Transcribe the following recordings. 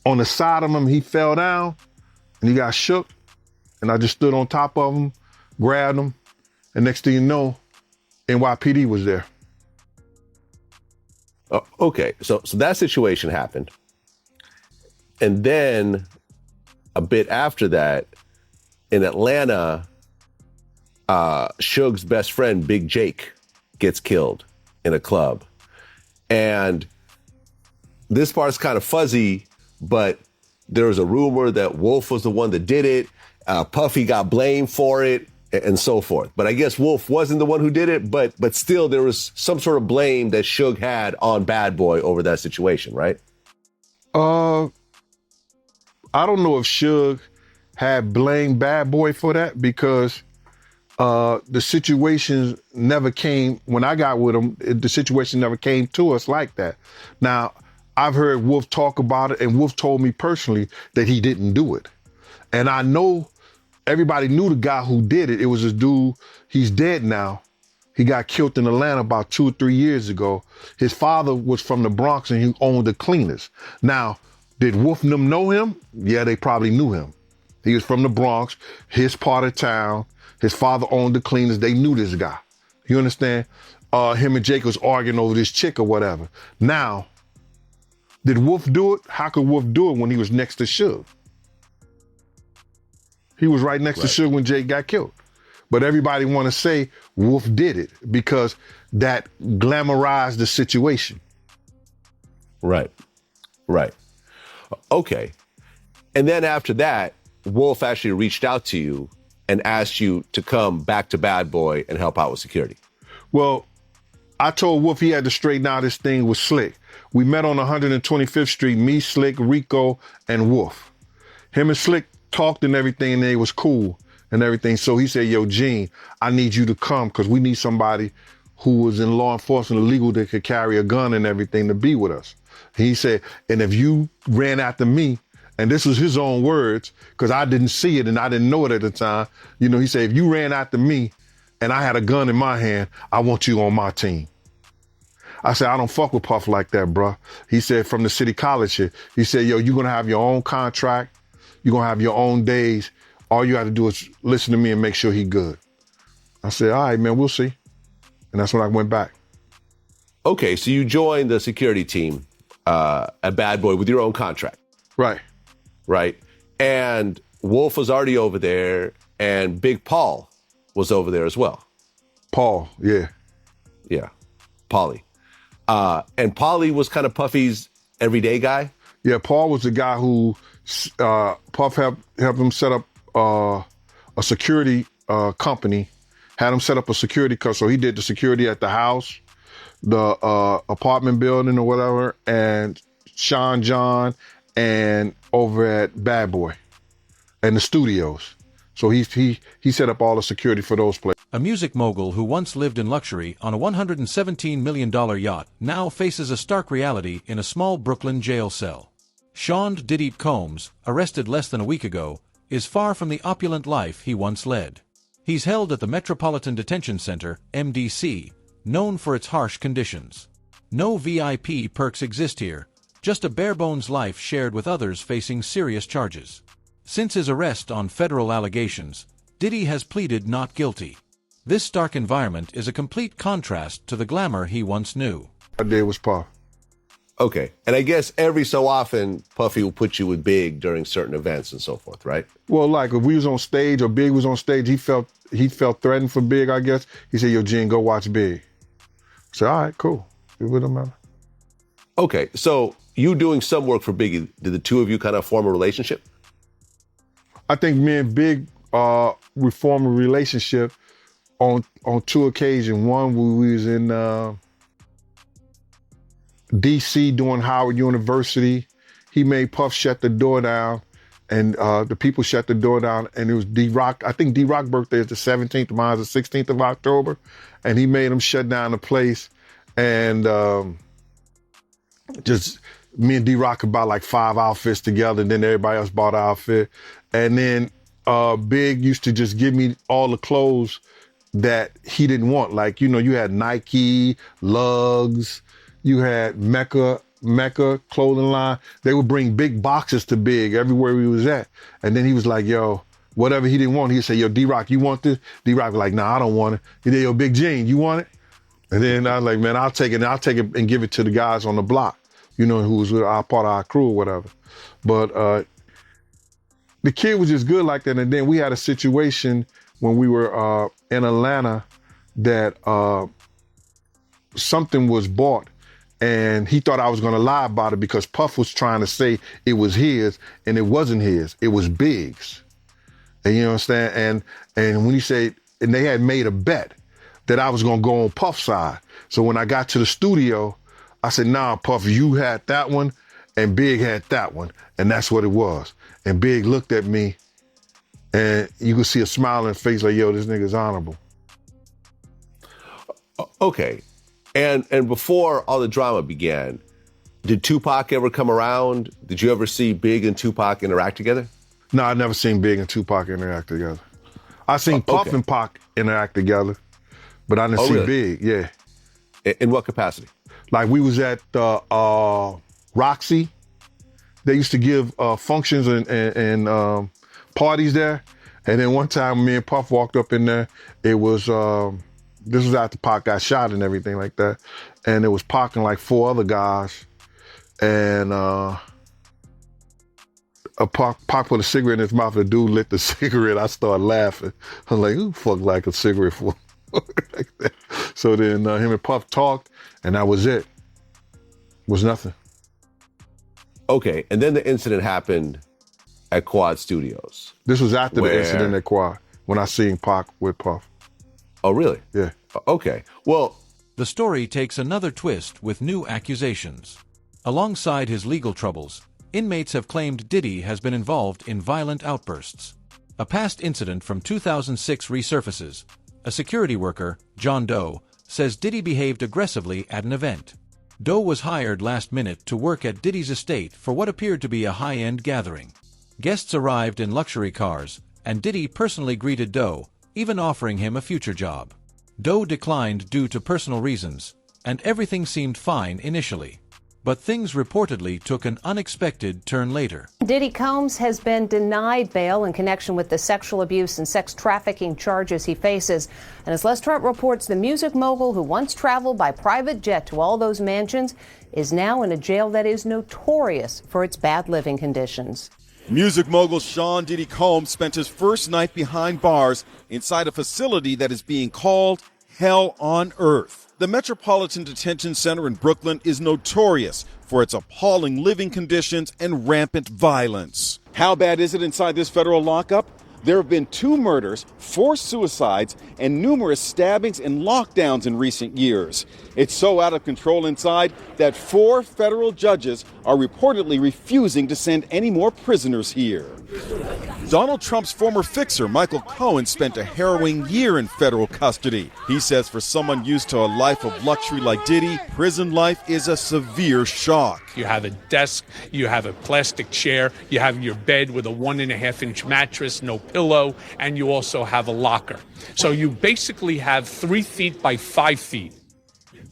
on the side of him, he fell down and he got shook. And I just stood on top of him, grabbed him. And next thing you know, NYPD was there. Okay, so that situation happened. And then a bit after that, in Atlanta, Suge's best friend, Big Jake, gets killed in a club. And this part's kind of fuzzy, but there was a rumor that Wolf was the one that did it. Puffy got blamed for it and so forth. But I guess Wolf wasn't the one who did it, but still there was some sort of blame that Suge had on Bad Boy over that situation, right? I don't know if Suge had blamed Bad Boy for that because the situation never came, when I got with him, the situation never came to us like that. Now, I've heard Wolf talk about it, and Wolf told me personally that he didn't do it. And I know everybody knew the guy who did it. It was this dude, he's dead now. He got killed in Atlanta about 2 or 3 years ago. His father was from the Bronx and he owned the cleaners. Now, did Wolf and them know him? Yeah, they probably knew him. He was from the Bronx, his part of town. His father owned the cleaners. They knew this guy. You understand? Him and Jake was arguing over this chick or whatever. Now, did Wolf do it? How could Wolf do it when he was next to Suge? He was right next to Suge when Jake got killed. But everybody want to say Wolf did it because that glamorized the situation. Right. Okay. And then after that, Wolf actually reached out to you and asked you to come back to Bad Boy and help out with security. Well, I told Wolf he had to straighten out his thing with Slick. We met on 125th Street, me, Slick, Rico, and Wolf. Him and Slick talked and everything, and it was cool and everything. So he said, yo, Gene, I need you to come because we need somebody who was in law enforcement or legal that could carry a gun and everything to be with us. He said, and if you ran after me, and this was his own words, because I didn't see it and I didn't know it at the time. You know, he said, if you ran after me and I had a gun in my hand, I want you on my team. I said, I don't fuck with Puff like that, bro. He said, from the city college here, he said, yo, you're going to have your own contract. You're going to have your own days. All you have to do is listen to me and make sure he good. I said, all right, man, we'll see. And that's when I went back. Okay, so you joined the security team at Bad Boy with your own contract. Right. And Wolf was already over there, and Big Paul was over there as well. Paul, yeah. Yeah, Paulie. And Paulie was kind of Puffy's everyday guy? Yeah, Paul was the guy who Puff helped him set up a security company, had him set up a security company. So he did the security at the house, the apartment building or whatever, and Sean John, and over at Bad Boy and the studios. So he set up all the security for those places. A music mogul who once lived in luxury on a $117 million yacht now faces a stark reality in a small Brooklyn jail cell. Sean Diddy Combs, arrested less than a week ago, is far from the opulent life he once led. He's held at the Metropolitan Detention Center, MDC, known for its harsh conditions. No VIP perks exist here, just a bare-bones life shared with others facing serious charges. Since his arrest on federal allegations, Diddy has pleaded not guilty. This stark environment is a complete contrast to the glamour he once knew. My day was Puff. Okay, and I guess every so often, Puffy will put you with Big during certain events and so forth, right? Well, like if we was on stage or Big was on stage, he felt threatened for Big, I guess. He said, yo, Gene, go watch Big. I said, all right, cool. It wouldn't matter. Okay, so you doing some work for Biggie, did the two of you kind of form a relationship? I think me and Big we formed a relationship on 2 occasions. One, we was in D.C. doing Howard University. He made Puff shut the door down, and the people shut the door down, and it was D-Rock. I think D-Rock's birthday is the 17th, mine is the 16th of October, and he made him shut down the place, and just me and D-Rock could buy like 5 outfits together, and then everybody else bought an outfit. And then Big used to just give me all the clothes that he didn't want. Like, you know, you had Nike, Lugs, you had Mecca Mecca clothing line. They would bring big boxes to Big everywhere we was at. And then he was like, yo, whatever he didn't want, he'd say, yo, D-Rock, you want this? D-Rock was like, nah, I don't want it. He said, yo, Big Gene, you want it? And then I was like, man, I'll take it and give it to the guys on the block, who was part of our crew or whatever. But the kid was just good like that. And then we had a situation when we were in Atlanta that something was bought, and he thought I was gonna lie about it because Puff was trying to say it was his, and it wasn't his, it was Big's. And you know what I'm saying? And when he said, and they had made a bet that I was gonna go on Puff's side. So when I got to the studio, I said, nah, Puff, you had that one, and Big had that one, and that's what it was. And Big looked at me, and you could see a smile on his face like, yo, this nigga's honorable. Okay. And before all the drama began, did Tupac ever come around? Did you ever see Big and Tupac interact together? No, I never seen Big and Tupac interact together. I seen Puff and Pac interact together, but I didn't see really? Big, yeah. In what capacity? Like we was at Roxy. They used to give functions and parties there. And then one time me and Puff walked up in there. It was, this was after Pac got shot and everything like that. And it was Pac and like 4 other guys. And Pac put a cigarette in his mouth. The dude lit the cigarette. I started laughing. I'm like, who fuck like a cigarette for? Like that. So then him and Puff talked, and that was it. Was nothing. Okay, and then the incident happened at Quad Studios. This was after the incident at Quad, when I seen Pac with Puff. Oh, really? Yeah. Okay, well... The story takes another twist with new accusations. Alongside his legal troubles, inmates have claimed Diddy has been involved in violent outbursts. A past incident from 2006 resurfaces. A security worker, John Doe, says Diddy behaved aggressively at an event. Doe was hired last minute to work at Diddy's estate for what appeared to be a high-end gathering. Guests arrived in luxury cars, and Diddy personally greeted Doe, even offering him a future job. Doe declined due to personal reasons, and everything seemed fine initially. But things reportedly took an unexpected turn later. Diddy Combs has been denied bail in connection with the sexual abuse and sex trafficking charges he faces. And as Les Trent reports, the music mogul who once traveled by private jet to all those mansions is now in a jail that is notorious for its bad living conditions. Music mogul Sean Diddy Combs spent his first night behind bars inside a facility that is being called Hell on Earth. The Metropolitan Detention Center in Brooklyn is notorious for its appalling living conditions and rampant violence. How bad is it inside this federal lockup? There have been 2 murders, 4 suicides, and numerous stabbings and lockdowns in recent years. It's so out of control inside that 4 federal judges are reportedly refusing to send any more prisoners here. Donald Trump's former fixer, Michael Cohen, spent a harrowing year in federal custody. He says for someone used to a life of luxury like Diddy, prison life is a severe shock. You have a desk, you have a plastic chair, you have your bed with a 1.5-inch mattress, no pillow, and you also have a locker. So you basically have 3 feet by 5 feet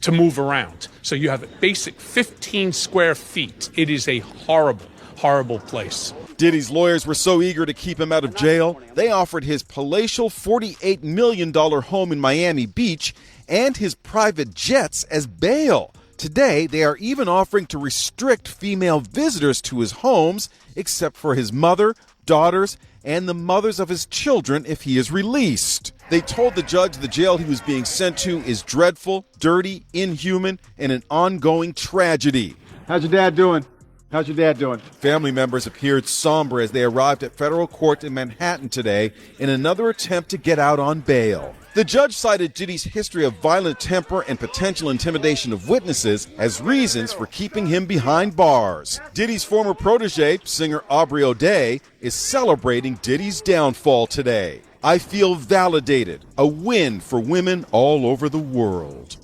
to move around. So you have a basic 15 square feet. It is a horrible, horrible place. Diddy's lawyers were so eager to keep him out of jail, they offered his palatial $48 million home in Miami Beach and his private jets as bail. Today, they are even offering to restrict female visitors to his homes, except for his mother, daughters, and the mothers of his children if he is released. They told the judge the jail he was being sent to is dreadful, dirty, inhuman, and an ongoing tragedy. How's your dad doing? How's your dad doing? Family members appeared somber as they arrived at federal court in Manhattan today in another attempt to get out on bail. The judge cited Diddy's history of violent temper and potential intimidation of witnesses as reasons for keeping him behind bars. Diddy's former protege, singer Aubrey O'Day, is celebrating Diddy's downfall today. I feel validated, a win for women all over the world.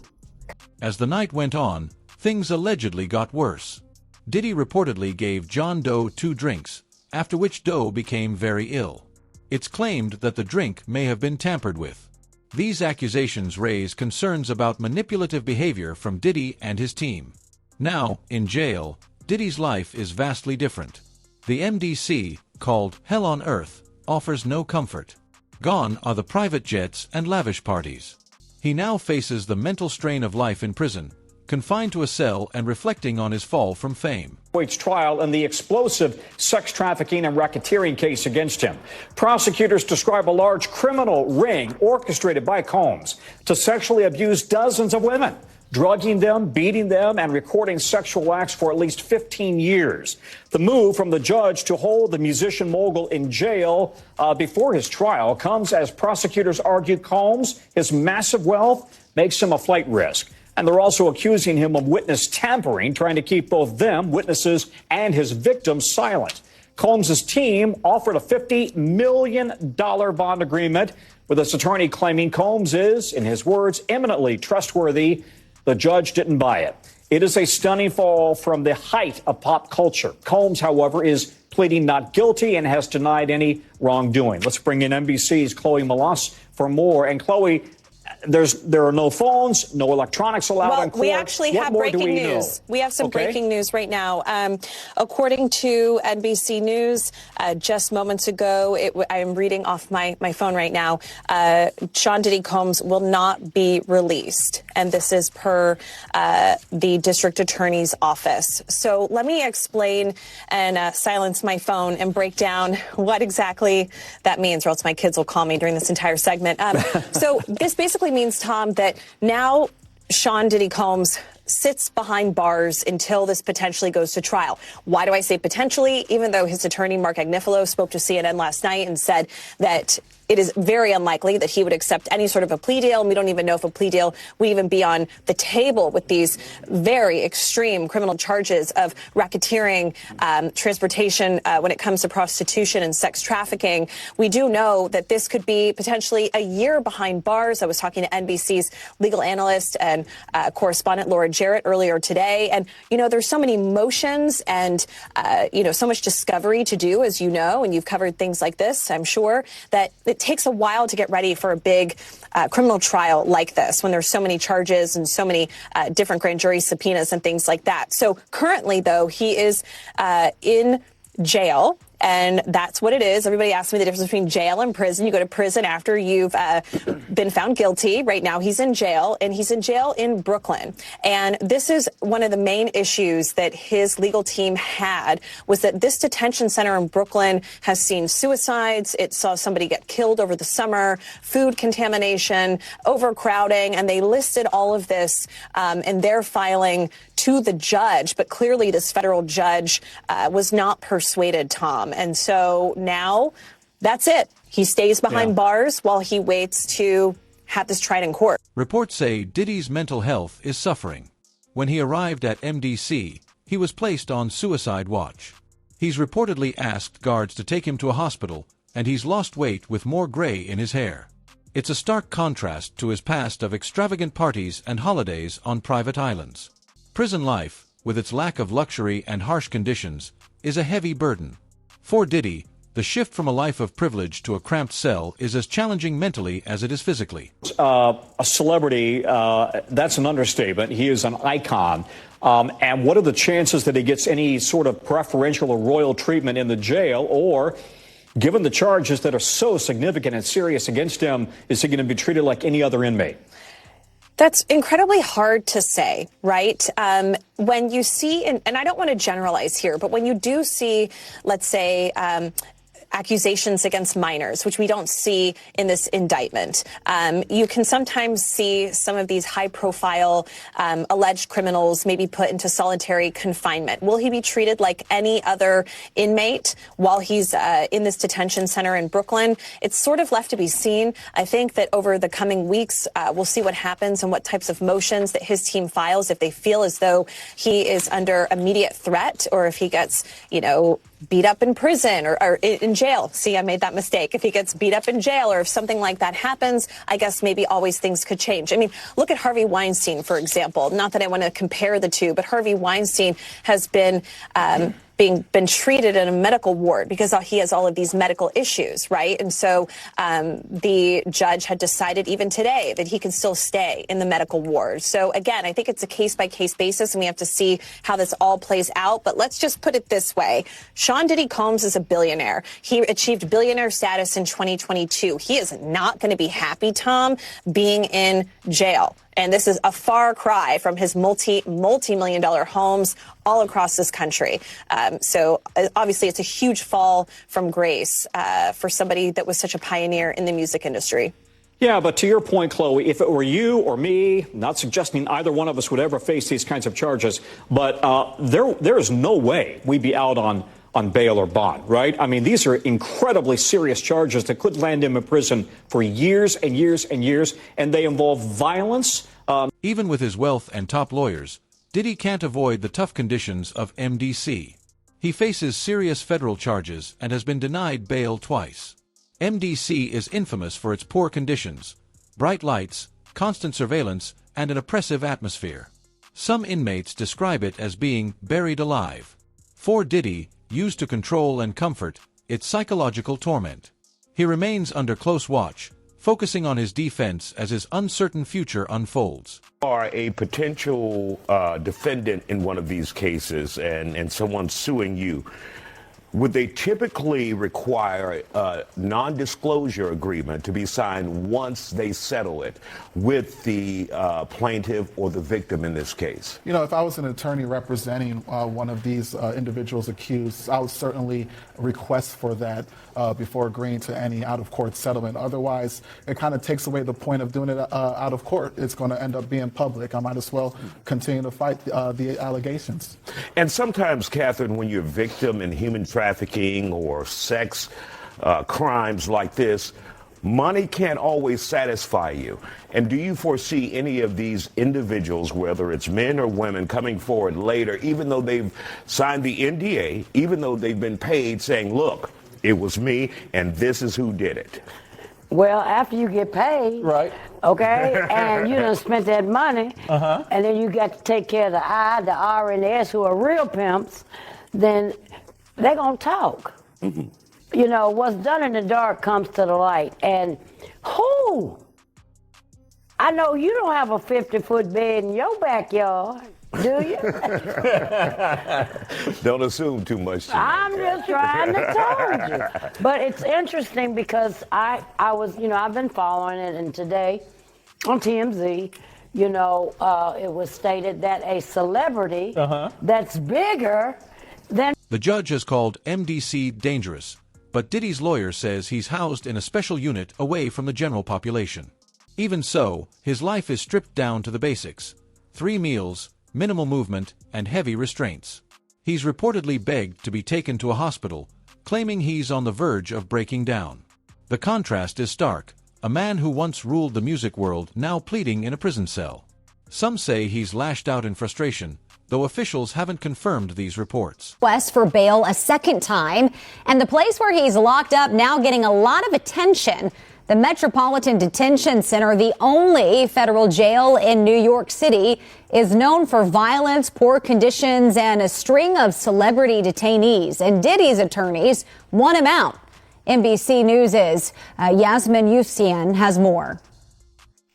As the night went on, things allegedly got worse. Diddy reportedly gave John Doe 2 drinks, after which Doe became very ill. It's claimed that the drink may have been tampered with. These accusations raise concerns about manipulative behavior from Diddy and his team. Now, in jail, Diddy's life is vastly different. The MDC, called Hell on Earth, offers no comfort. Gone are the private jets and lavish parties. He now faces the mental strain of life in prison, confined to a cell and reflecting on his fall from fame. Waits trial in the explosive sex trafficking and racketeering case against him. Prosecutors describe a large criminal ring orchestrated by Combs to sexually abuse dozens of women, drugging them, beating them, and recording sexual acts for at least 15 years. The move from the judge to hold the musician mogul in jail before his trial comes as prosecutors argue Combs, his massive wealth, makes him a flight risk. And they're also accusing him of witness tampering, trying to keep both them, witnesses, and his victims silent. Combs' team offered a $50 million bond agreement, with his attorney claiming Combs is, in his words, eminently trustworthy. The judge didn't buy it. It is a stunning fall from the height of pop culture. Combs, however, is pleading not guilty and has denied any wrongdoing. Let's bring in NBC's Chloe Malas for more. And Chloe, there are no phones, no electronics allowed in court. We actually have breaking news. We have some breaking news right now. According to NBC News, just moments ago, I am reading off my phone right now, Sean Diddy Combs will not be released. And this is per the district attorney's office. So let me explain and silence my phone and break down what exactly that means, or else my kids will call me during this entire segment. So this basically means, Tom, that now Sean Diddy Combs sits behind bars until this potentially goes to trial. Why do I say potentially? Even though his attorney, Mark Agnifilo, spoke to CNN last night and said that it is very unlikely that he would accept any sort of a plea deal. And we don't even know if a plea deal would even be on the table with these very extreme criminal charges of racketeering, transportation when it comes to prostitution and sex trafficking. We do know that this could be potentially a year behind bars. I was talking to NBC's legal analyst and correspondent Laura Jarrett earlier today. And, you know, there's so many motions and, so much discovery to do, as you know, and you've covered things like this, I'm sure, that it takes a while to get ready for a big criminal trial like this when there's so many charges and so many different grand jury subpoenas and things like that. So currently, though, he is in jail. And that's what it is. Everybody asks me the difference between jail and prison. You go to prison after you've been found guilty. Right now, he's in jail, and he's in jail in Brooklyn. And this is one of the main issues that his legal team had, was that this detention center in Brooklyn has seen suicides. It saw somebody get killed over the summer, food contamination, overcrowding, and they listed all of this in their filing to the judge. But clearly, this federal judge was not persuaded, Tom. And so now that's it. He stays behind bars while he waits to have this tried in court. Reports say Diddy's mental health is suffering. When he arrived at MDC, he was placed on suicide watch. He's reportedly asked guards to take him to a hospital, and he's lost weight with more gray in his hair. It's a stark contrast to his past of extravagant parties and holidays on private islands. Prison life, with its lack of luxury and harsh conditions, is a heavy burden. For Diddy, the shift from a life of privilege to a cramped cell is as challenging mentally as it is physically. A celebrity, that's an understatement. He is an icon. And what are the chances that he gets any sort of preferential or royal treatment in the jail? Or, given the charges that are so significant and serious against him, is he going to be treated like any other inmate? That's incredibly hard to say, right? When you see, and I don't want to generalize here, but when you do see, let's say, accusations against minors, which we don't see in this indictment. You can sometimes see some of these high-profile alleged criminals maybe put into solitary confinement. Will he be treated like any other inmate while he's in this detention center in Brooklyn? It's sort of left to be seen. I think that over the coming weeks, we'll see what happens and what types of motions that his team files if they feel as though he is under immediate threat, or if he gets, beat up in prison or in jail. See, I made that mistake. If he gets beat up in jail or if something like that happens, I guess maybe always things could change. I mean, look at Harvey Weinstein, for example. Not that I want to compare the two, but Harvey Weinstein has been been treated in a medical ward because he has all of these medical issues, right? And so the judge had decided even today that he can still stay in the medical ward. So again, I think it's a case-by-case basis, and we have to see how this all plays out. But let's just put it this way. Sean Diddy Combs is a billionaire. He achieved billionaire status in 2022. He is not going to be happy, Tom, being in jail. And this is a far cry from his multi-million-dollar homes all across this country. So obviously it's a huge fall from grace for somebody that was such a pioneer in the music industry. Yeah, but to your point, Chloe, if it were you or me, not suggesting either one of us would ever face these kinds of charges, but there is no way we'd be out on bail or bond, right? I mean, these are incredibly serious charges that could land him in prison for years and years and years, and they involve violence. Even with his wealth and top lawyers, Diddy can't avoid the tough conditions of MDC. He faces serious federal charges and has been denied bail twice. MDC is infamous for its poor conditions, bright lights, constant surveillance, and an oppressive atmosphere. Some inmates describe it as being buried alive. For Diddy, used to control and comfort, it's psychological torment. He remains under close watch, focusing on his defense as his uncertain future unfolds. Are a potential defendant in one of these cases and someone suing you, would they typically require a non-disclosure agreement to be signed once they settle it with the plaintiff or the victim in this case? You know, if I was an attorney representing one of these individuals accused, I would certainly request for that before agreeing to any out-of-court settlement. Otherwise, it kind of takes away the point of doing it out of court. It's going to end up being public. I might as well continue to fight the allegations. And sometimes, Catherine, when you're a victim in human trafficking or sex crimes like this, money can't always satisfy you. And do you foresee any of these individuals, whether it's men or women, coming forward later, even though they've signed the NDA, even though they've been paid, saying, look, it was me and this is who did it? Well, after you get paid, right? Okay, and you done spent that money, and then you got to take care of the I, the R, and the S, who are real pimps, then they're going to talk. You know, what's done in the dark comes to the light. And I know you don't have a 50-foot bed in your backyard, do you? Don't assume too much. I'm just trying to tell you. But it's interesting because I was, you know, I've been following it, and today on TMZ, you know, it was stated that a celebrity that's bigger than... The judge has called MDC dangerous, but Diddy's lawyer says he's housed in a special unit away from the general population. Even so, his life is stripped down to the basics: 3 meals, minimal movement, and heavy restraints. He's reportedly begged to be taken to a hospital, claiming he's on the verge of breaking down. The contrast is stark: a man who once ruled the music world now pleading in a prison cell. Some say he's lashed out in frustration, though officials haven't confirmed these reports. Request for bail a second time, and the place where he's locked up now getting a lot of attention. The Metropolitan Detention Center, the only federal jail in New York City, is known for violence, poor conditions, and a string of celebrity detainees. And Diddy's attorneys want him out. NBC News' Yasmin Youssian has more.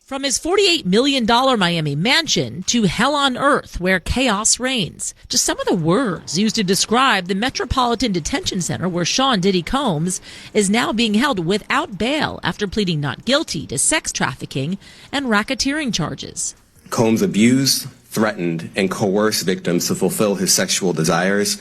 From his $48 million Miami mansion to hell on earth where chaos reigns. Just some of the words used to describe the Metropolitan Detention Center where Sean Diddy Combs is now being held without bail after pleading not guilty to sex trafficking and racketeering charges. Combs abused, threatened, and coerced victims to fulfill his sexual desires,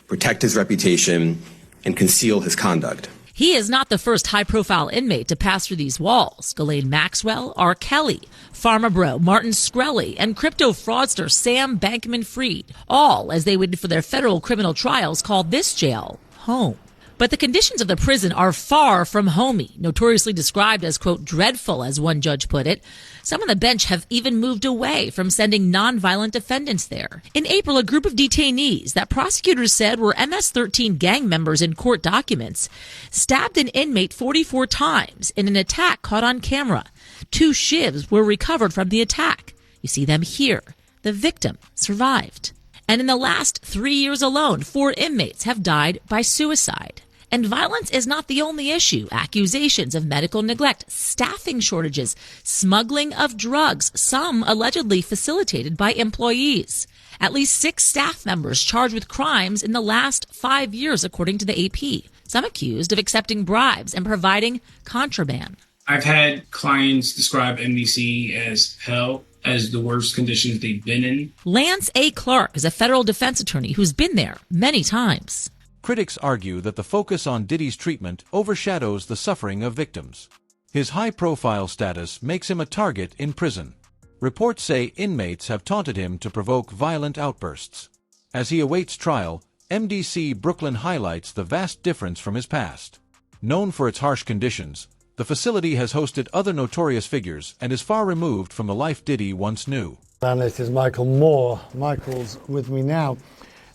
protect his reputation, and conceal his conduct. He is not the first high-profile inmate to pass through these walls. Ghislaine Maxwell, R. Kelly, Pharma Bro, Martin Shkreli, and crypto fraudster Sam Bankman-Fried, all as they waited for their federal criminal trials, called this jail home. But the conditions of the prison are far from homey, notoriously described as, quote, dreadful, as one judge put it. Some on the bench have even moved away from sending nonviolent defendants there. In April, a group of detainees that prosecutors said were MS-13 gang members in court documents stabbed an inmate 44 times in an attack caught on camera. 2 shivs were recovered from the attack. You see them here. The victim survived. And in the last 3 years alone, 4 inmates have died by suicide. And violence is not the only issue. Accusations of medical neglect, staffing shortages, smuggling of drugs, some allegedly facilitated by employees. At least 6 staff members charged with crimes in the last 5 years, according to the AP. Some accused of accepting bribes and providing contraband. I've had clients describe NBC as hell, as the worst conditions they've been in. Lance A. Clark is a federal defense attorney who's been there many times. Critics argue that the focus on Diddy's treatment overshadows the suffering of victims. His high-profile status makes him a target in prison. Reports say inmates have taunted him to provoke violent outbursts. As he awaits trial, MDC Brooklyn highlights the vast difference from his past. Known for its harsh conditions, the facility has hosted other notorious figures and is far removed from the life Diddy once knew. Analyst is Michael Moore. Michael's with me now.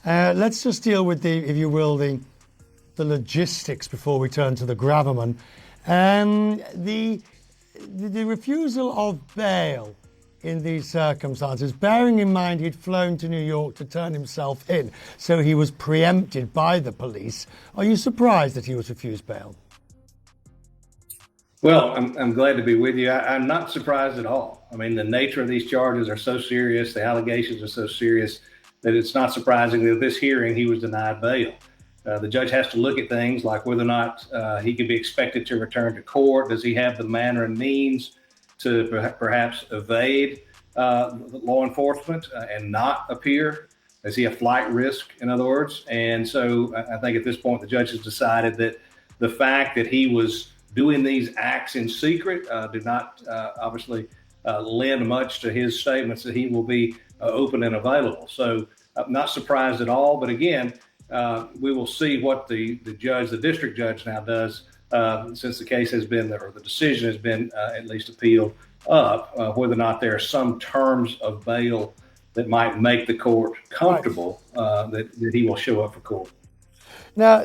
Let's just deal with if you will, the logistics before we turn to the gravamen. The refusal of bail in these circumstances, bearing in mind he'd flown to New York to turn himself in, so he was preempted by the police. Are you surprised that he was refused bail? Well, I'm glad to be with you. I'm not surprised at all. I mean, the nature of these charges are so serious, the allegations are so serious, that it's not surprising that this hearing he was denied bail. The judge has to look at things like whether or not he can be expected to return to court. Does he have the manner and means to perhaps evade law enforcement and not appear? Is he a flight risk, in other words? And so I think at this point the judge has decided that the fact that he was doing these acts in secret did not obviously lend much to his statements that he will be open and available. So I'm not surprised at all. But again, we will see what the district judge now does since the case has been, or the decision has been at least appealed up, whether or not there are some terms of bail that might make the court comfortable that he will show up for court. Now,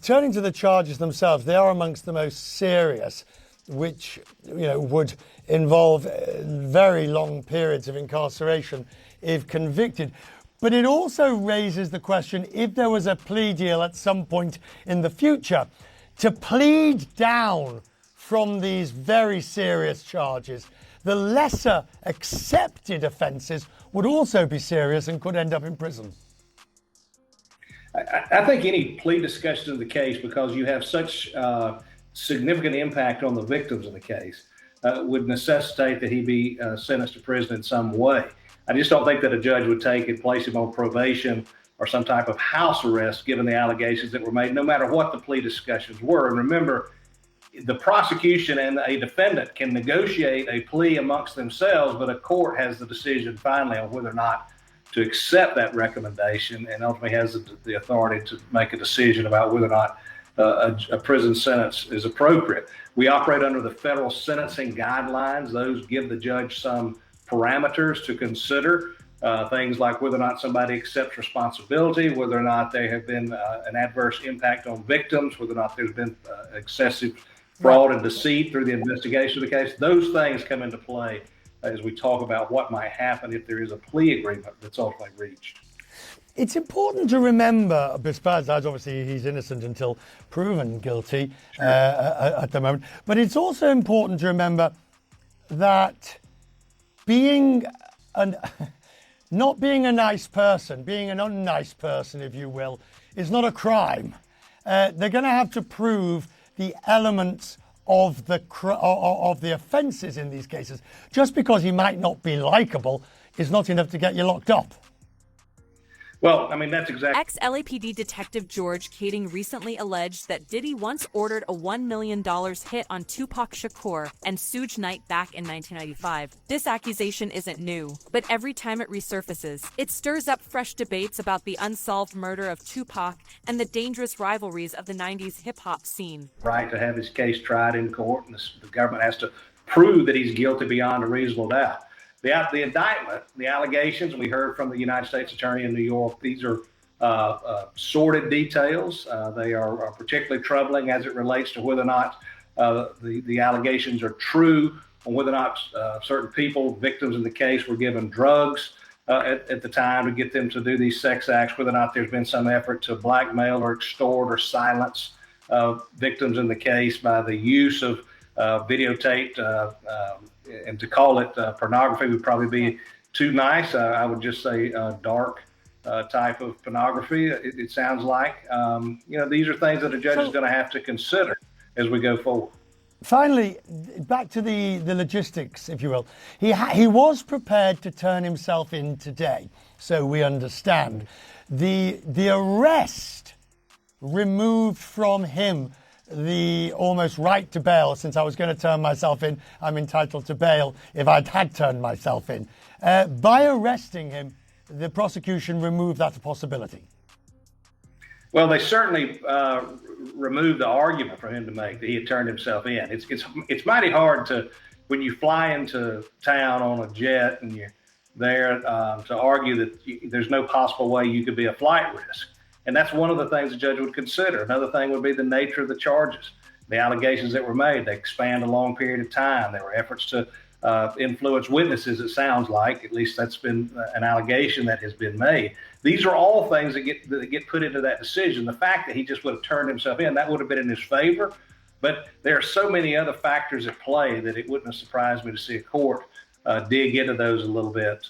turning to the charges themselves, they are amongst the most serious, which would involve very long periods of incarceration if convicted. But it also raises the question, if there was a plea deal at some point in the future, to plead down from these very serious charges, the lesser accepted offences would also be serious and could end up in prison. I think any plea discussion of the case, because you have such significant impact on the victims of the case, would necessitate that he be sentenced to prison in some way. I just don't think that a judge would take and place him on probation or some type of house arrest given the allegations that were made, no matter what the plea discussions were. And remember, the prosecution and a defendant can negotiate a plea amongst themselves, but a court has the decision finally on whether or not to accept that recommendation, and ultimately has the authority to make a decision about whether or not a prison sentence is appropriate. We operate under the federal sentencing guidelines. Those give the judge some parameters to consider, things like whether or not somebody accepts responsibility, whether or not there have been an adverse impact on victims, whether or not there's been excessive fraud and deceit through the investigation of the case. Those things come into play as we talk about what might happen if there is a plea agreement that's ultimately reached. It's important to remember, besides obviously he's innocent until proven guilty at the moment, but it's also important to remember that not being a nice person, being an unnice person, if you will, is not a crime. They're going to have to prove the elements of the offences in these cases. Just because he might not be likable is not enough to get you locked up. Well, I mean, that's exactly... Ex-LAPD Detective George Kading recently alleged that Diddy once ordered a $1 million hit on Tupac Shakur and Suge Knight back in 1995. This accusation isn't new, but every time it resurfaces, it stirs up fresh debates about the unsolved murder of Tupac and the dangerous rivalries of the 90s hip-hop scene. Right to have his case tried in court, and the government has to prove that he's guilty beyond a reasonable doubt. The indictment, the allegations, we heard from the United States Attorney in New York, these are sordid details. They are particularly troubling as it relates to whether or not the allegations are true, on whether or not certain people, victims in the case, were given drugs at the time to get them to do these sex acts, whether or not there's been some effort to blackmail or extort or silence victims in the case by the use of videotaped, and to call it pornography would probably be too nice. I would just say dark type of pornography. It sounds like, these are things that a judge is going to have to consider as we go forward. Finally, back to the logistics, if you will. He was prepared to turn himself in today, so we understand. The arrest removed from him the almost right to bail. Since I was going to turn myself in, I'm entitled to bail if I had turned myself in. By arresting him, the prosecution removed that possibility. Well, they certainly removed the argument for him to make that he had turned himself in. It's mighty hard to, when you fly into town on a jet and you're there, to argue that there's no possible way you could be a flight risk. And that's one of the things the judge would consider. Another thing would be the nature of the charges, the allegations that were made. They spanned a long period of time. There were efforts to influence witnesses, it sounds like. At least that's been an allegation that has been made. These are all things that get put into that decision. The fact that he just would have turned himself in, that would have been in his favor. But there are so many other factors at play that it wouldn't have surprised me to see a court dig into those a little bit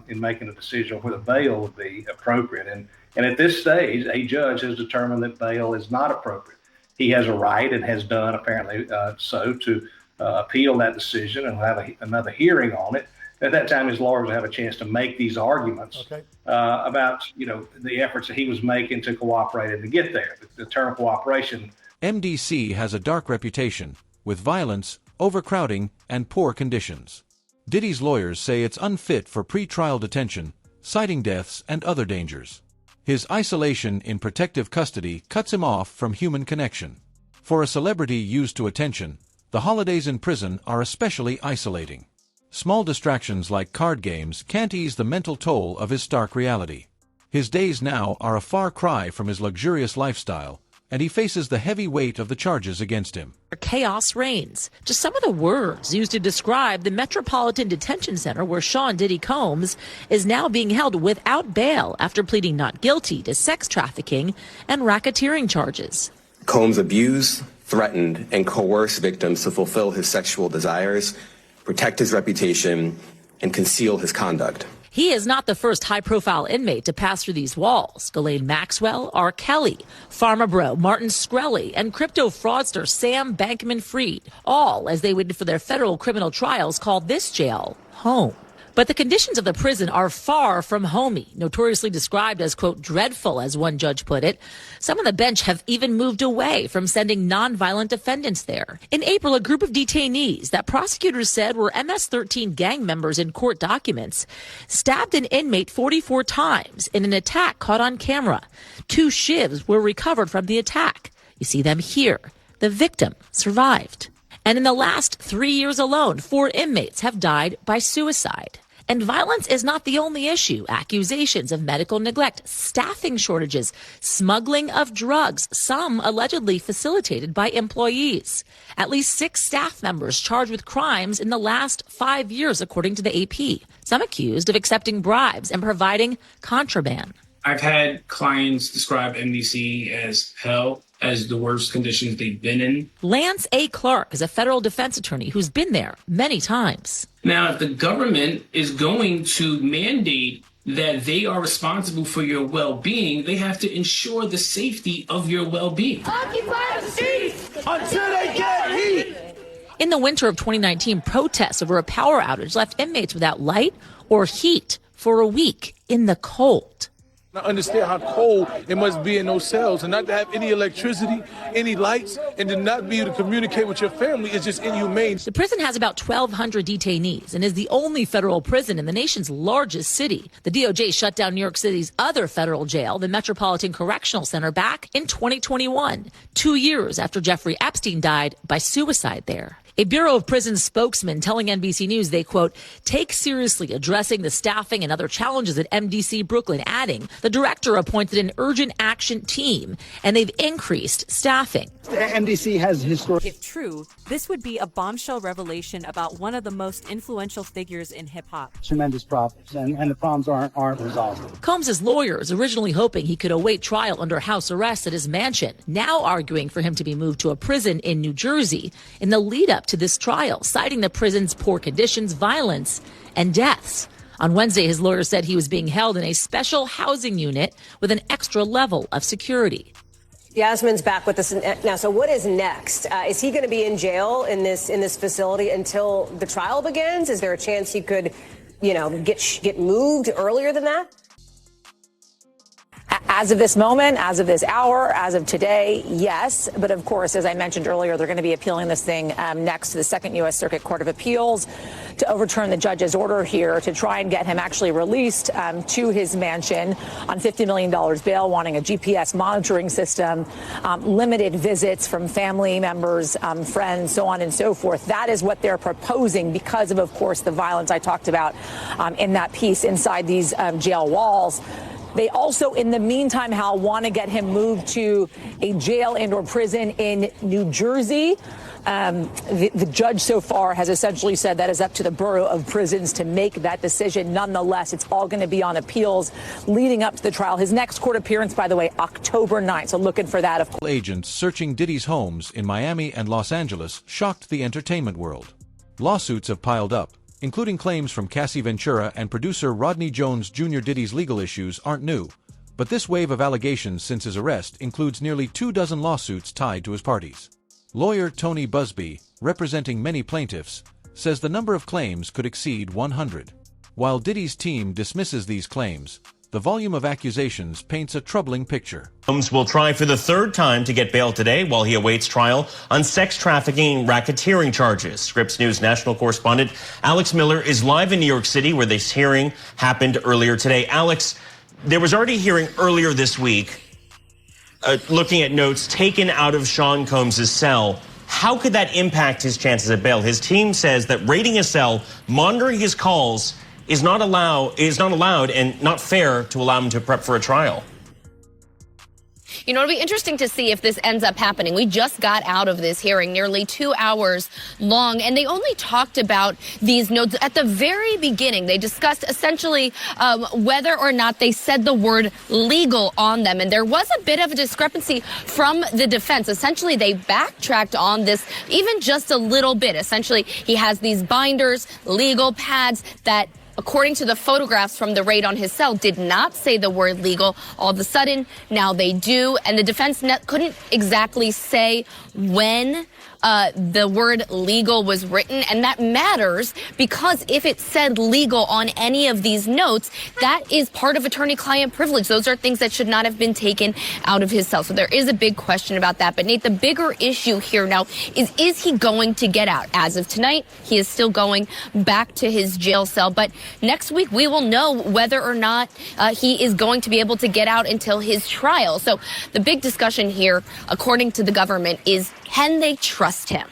in making a decision whether bail would be appropriate. And at this stage, a judge has determined that bail is not appropriate. He has a right, and has done apparently so, to appeal that decision and have another hearing on it. At that time, his lawyers will have a chance to make these arguments about, the efforts that he was making to cooperate and to get there. The term cooperation. MDC has a dark reputation, with violence, overcrowding, and poor conditions. Diddy's lawyers say it's unfit for pre-trial detention, citing deaths and other dangers. His isolation in protective custody cuts him off from human connection. For a celebrity used to attention, the holidays in prison are especially isolating. Small distractions like card games can't ease the mental toll of his stark reality. His days now are a far cry from his luxurious lifestyle, and he faces the heavy weight of the charges against him. Chaos reigns. Just some of the words used to describe the Metropolitan Detention Center where Sean Diddy Combs is now being held without bail after pleading not guilty to sex trafficking and racketeering charges. Combs abused, threatened, and coerced victims to fulfill his sexual desires, protect his reputation, and conceal his conduct. He is not the first high-profile inmate to pass through these walls. Ghislaine Maxwell, R. Kelly, Pharma Bro, Martin Shkreli, and crypto fraudster Sam Bankman-Fried, all as they waited for their federal criminal trials, called this jail home. But the conditions of the prison are far from homey, notoriously described as, quote, dreadful, as one judge put it. Some on the bench have even moved away from sending nonviolent defendants there. In April, a group of detainees that prosecutors said were MS-13 gang members in court documents stabbed an inmate 44 times in an attack caught on camera. 2 shivs were recovered from the attack. You see them here. The victim survived. And in the last 3 years alone, 4 inmates have died by suicide. And violence is not the only issue. Accusations of medical neglect, staffing shortages, smuggling of drugs, some allegedly facilitated by employees. At least 6 staff members charged with crimes in the last 5 years, according to the AP. Some accused of accepting bribes and providing contraband. I've had clients describe MDC as hell, as the worst conditions they've been in. Lance A. Clark is a federal defense attorney who's been there many times. Now, if the government is going to mandate that they are responsible for your well-being, they have to ensure the safety of your well-being. Occupy the streets until they get heat. In the winter of 2019, protests over a power outage left inmates without light or heat for a week in the cold. I understand how cold it must be in those cells, and not to have any electricity, any lights, and to not be able to communicate with your family is just inhumane. The prison has about 1,200 detainees and is the only federal prison in the nation's largest city. The DOJ shut down New York City's other federal jail, the Metropolitan Correctional Center, back in 2021, 2 years after Jeffrey Epstein died by suicide there. A Bureau of Prisons spokesman telling NBC News they, quote, take seriously addressing the staffing and other challenges at MDC Brooklyn, adding the director appointed an urgent action team and they've increased staffing. The MDC has historic. If true, this would be a bombshell revelation about one of the most influential figures in hip hop. Tremendous problems, and the problems aren't resolved. Combs' lawyers originally hoping he could await trial under house arrest at his mansion, now arguing for him to be moved to a prison in New Jersey in the lead up to this trial, citing the prison's poor conditions, violence, and deaths. On Wednesday, his lawyer said he was being held in a special housing unit with an extra level of security. Yasmin's back with us now. So what is next? Is he going to be in jail in this facility until the trial begins? Is there a chance he could, get moved earlier than that? As of this moment, as of this hour, as of today, yes. But of course, as I mentioned earlier, they're going to be appealing this thing next to the Second U.S. Circuit Court of Appeals to overturn the judge's order here to try and get him actually released to his mansion on $50 million bail, wanting a GPS monitoring system, limited visits from family members, friends, so on and so forth. That is what they're proposing because of course, the violence I talked about in that piece inside these jail walls. They also, in the meantime, Hal, want to get him moved to a jail and/or prison in New Jersey. The judge so far has essentially said that is up to the Bureau of Prisons to make that decision. Nonetheless, it's all going to be on appeals leading up to the trial. His next court appearance, by the way, October 9th. So looking for that. Agents searching Diddy's homes in Miami and Los Angeles shocked the entertainment world. Lawsuits have piled up, including claims from Cassie Ventura and producer Rodney Jones Jr. Diddy's legal issues aren't new, but this wave of allegations since his arrest includes nearly 24 lawsuits tied to his parties. Lawyer Tony Busby, representing many plaintiffs, says the number of claims could exceed 100. While Diddy's team dismisses these claims, the volume of accusations paints a troubling picture. Combs will try for the third time to get bail today while he awaits trial on sex trafficking and racketeering charges. Scripps News national correspondent Alex Miller is live in New York City where this hearing happened earlier today. Alex, there was already a hearing earlier this week looking at notes taken out of Sean Combs' cell. How could that impact his chances at bail? His team says that raiding his cell, monitoring his calls, is not allowed and not fair to allow him to prep for a trial. It'll be interesting to see if this ends up happening. We just got out of this hearing nearly 2 hours long, and they only talked about these notes at the very beginning. They discussed essentially whether or not they said the word legal on them. And there was a bit of a discrepancy from the defense. Essentially, they backtracked on this even just a little bit. Essentially, he has these binders, legal pads that, according to the photographs from the raid on his cell, did not say the word legal. All of a sudden, now they do. And the defense couldn't exactly say when the word legal was written. And that matters because if it said legal on any of these notes, that is part of attorney-client privilege. Those are things that should not have been taken out of his cell. So there is a big question about that. But Nate, the bigger issue here now is he going to get out? As of tonight, he is still going back to his jail cell. But next week, we will know whether or not he is going to be able to get out until his trial. So the big discussion here, according to the government, is can they trust him?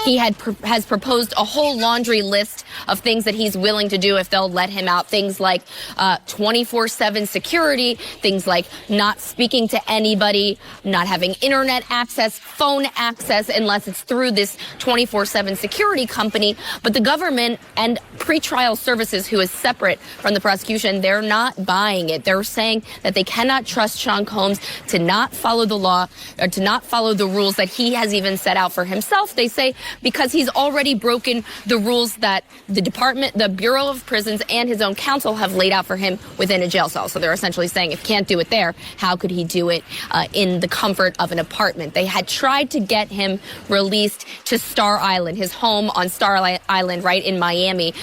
He has proposed a whole laundry list of things that he's willing to do if they'll let him out. Things like 24/7 security, things like not speaking to anybody, not having internet access, phone access, unless it's through this 24/7 security company. But the government and pretrial services, who is separate from the prosecution, they're not buying it. They're saying that they cannot trust Sean Combs to not follow the law or to not follow the rules that he has even set out for himself. They say because he's already broken the rules that the department, the Bureau of Prisons, and his own counsel have laid out for him within a jail cell. So they're essentially saying if he can't do it there, how could he do it in the comfort of an apartment? They had tried to get him released to Star Island, his home on Star Island right in Miami,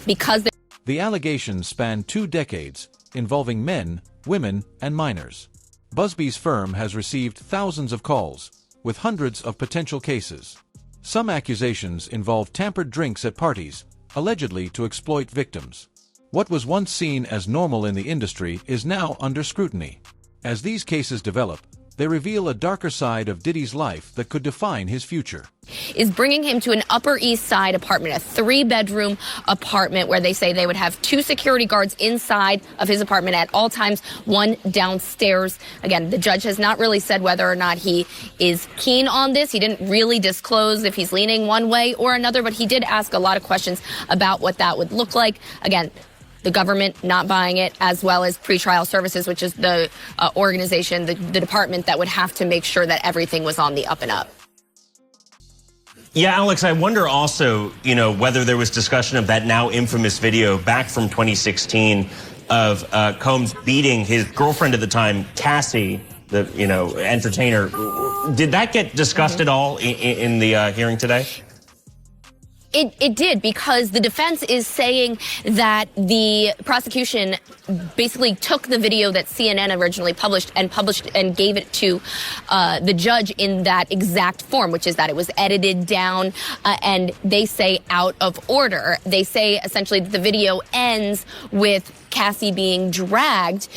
because the allegations span 2 decades, involving men, women, and minors. Busby's firm has received thousands of calls, with hundreds of potential cases. Some accusations involve tampered drinks at parties, allegedly to exploit victims. What was once seen as normal in the industry is now under scrutiny. As these cases develop, They reveal a darker side of Diddy's life that could define his future. Is bringing him to an Upper East Side apartment, a 3-bedroom apartment where they say they would have 2 security guards inside of his apartment at all times, 1 downstairs. Again, the judge has not really said whether or not he is keen on this. He didn't really disclose if he's leaning one way or another, but he did ask a lot of questions about what that would look like. Again, the government not buying it, as well as pretrial services, which is the organization, the department that would have to make sure that everything was on the up and up. Yeah, Alex, I wonder also, whether there was discussion of that now infamous video back from 2016 of Combs beating his girlfriend at the time, Cassie, the, entertainer. Did that get discussed at all in the hearing today? It did, because the defense is saying that the prosecution basically took the video that CNN originally published and gave it to the judge in that exact form, which is that it was edited down and they say out of order. They say essentially that the video ends with Cassie being dragged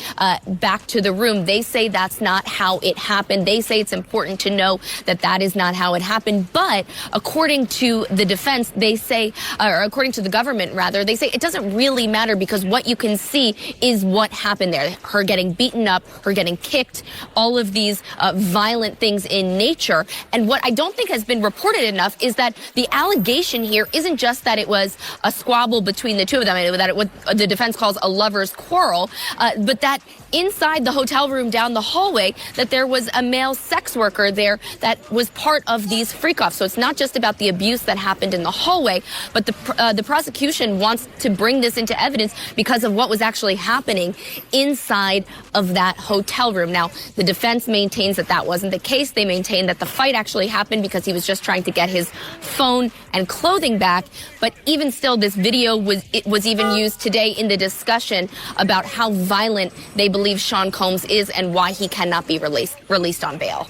back to the room. They say that's not how it happened. They say it's important to know that that is not how it happened. But according to the defense, they say, or according to the government rather, they say it doesn't really matter because what you can see is what happened there. Her getting beaten up, her getting kicked, all of these violent things in nature. And what I don't think has been reported enough is that the allegation here isn't just that it was a squabble between the two of them, that it what the defense calls a lover's quarrel, but that inside the hotel room down the hallway, that there was a male sex worker there that was part of these freak-offs. So it's not just about the abuse that happened in the hallway, but the prosecution wants to bring this into evidence because of what was actually happening inside of that hotel room. Now, the defense maintains that that wasn't the case. They maintain that the fight actually happened because he was just trying to get his phone and clothing back. But even still, this video was even used today in the discussion about how violent they believe Sean Combs is and why he cannot be released on bail.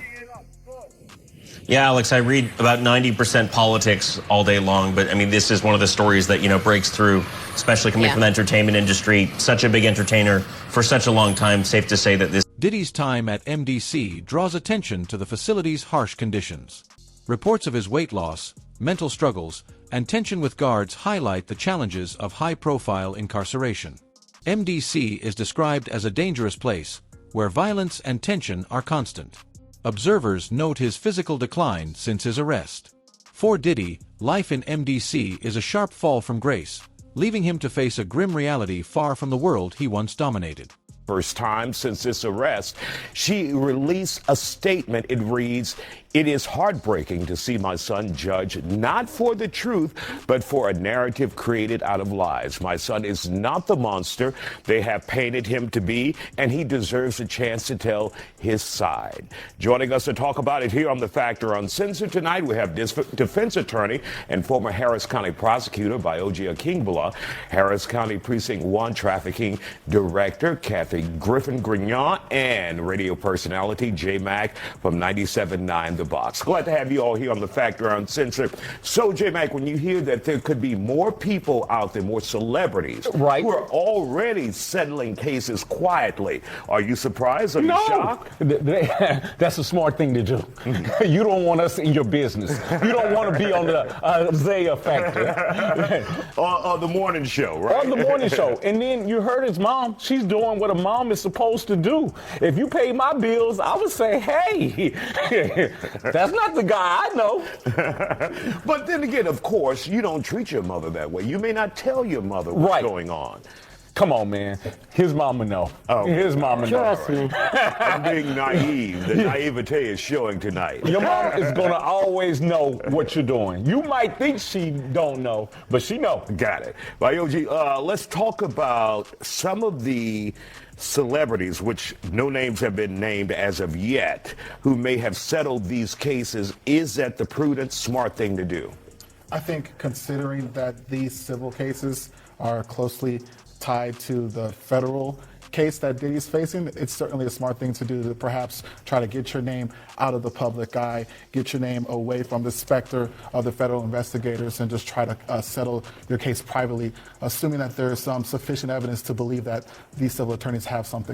Yeah, Alex, I read about 90% politics all day long, but I mean, this is one of the stories that, breaks through, especially coming from the entertainment industry. Such a big entertainer for such a long time. Safe to say that this Diddy's time at MDC draws attention to the facility's harsh conditions. Reports of his weight loss, mental struggles, and tension with guards highlight the challenges of high-profile incarceration. MDC is described as a dangerous place, where violence and tension are constant. Observers note his physical decline since his arrest. For Diddy, life in MDC is a sharp fall from grace, leaving him to face a grim reality far from the world he once dominated. First time since this arrest, she released a statement. It reads, "It is heartbreaking to see my son judged not for the truth, but for a narrative created out of lies. My son is not the monster they have painted him to be, and he deserves a chance to tell his side." Joining us to talk about it here on The Factor Uncensored tonight, we have defense attorney and former Harris County prosecutor Bioji Akingbala, Harris County Precinct 1 trafficking director Kathy Griffin-Grignon, and radio personality J Mac from 97.9 The Box. Glad to have you all here on The Factor Uncensored. So, J Mac, when you hear that there could be more people out there, more celebrities, who are already settling cases quietly, are you surprised? Are you shocked? That's a smart thing to do. You don't want us in your business. You don't want to be on the Isaiah Factor. On the morning show, right? On the morning show. And then you heard his mom. She's doing what a mom is supposed to do. If you pay my bills, I would say, hey, that's not the guy I know. But then again, of course, you don't treat your mother that way. You may not tell your mother what's going on. Come on, man. His mama know. Oh, his mama know. Trust me. I'm being naive. The naivete is showing tonight. Your mom is going to always know what you're doing. You might think she don't know, but she know. Got it. Bioji, let's talk about some of the celebrities, which no names have been named as of yet, who may have settled these cases. Is that the prudent, smart thing to do? I think considering that these civil cases are closely tied to the federal case that Diddy's facing, it's certainly a smart thing to do to perhaps try to get your name out of the public eye, get your name away from the specter of the federal investigators, and just try to settle your case privately, assuming that there is some sufficient evidence to believe that these civil attorneys have something